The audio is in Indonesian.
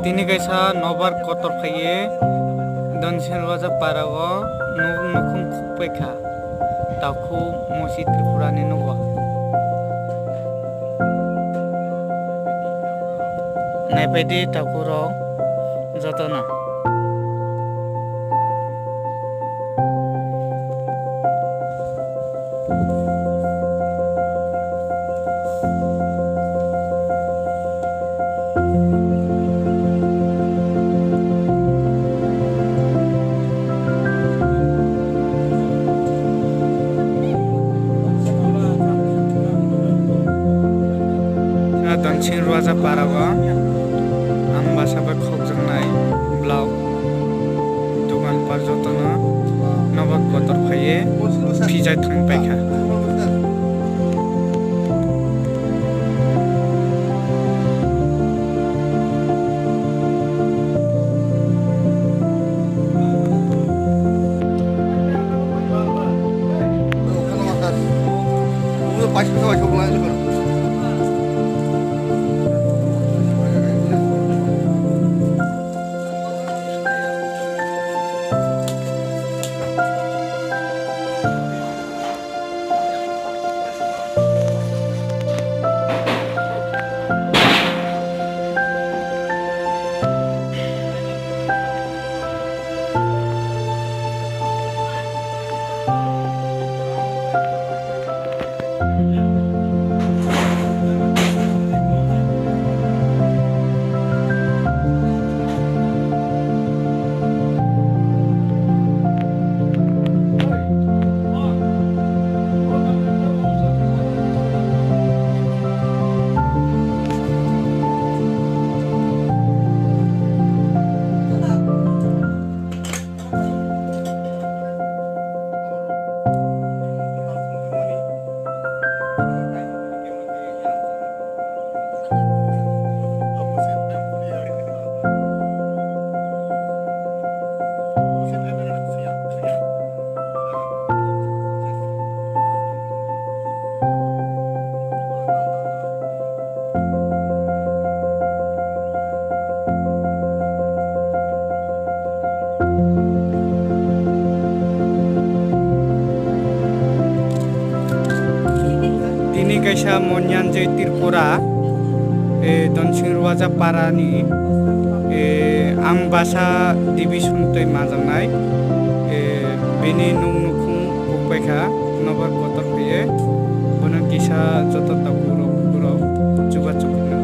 Dini kaisa nobar kotor khaye don senwaja parago nukum khupekha taku mosi tripurani nugo naipedi takuro jotona Dancing Raja Parago Amba Sabak Khokjangnai Blau Dugan Parjotona Novak Kotor Khaye Pijai Thang Paikha Dini kaisa monyan je Tripura Dancing Raja Parani Ang Basa Division tei majangnai bini nungnukhum khupekha nobar kotor khaye bono kisa joto takuro kuro chuba chukna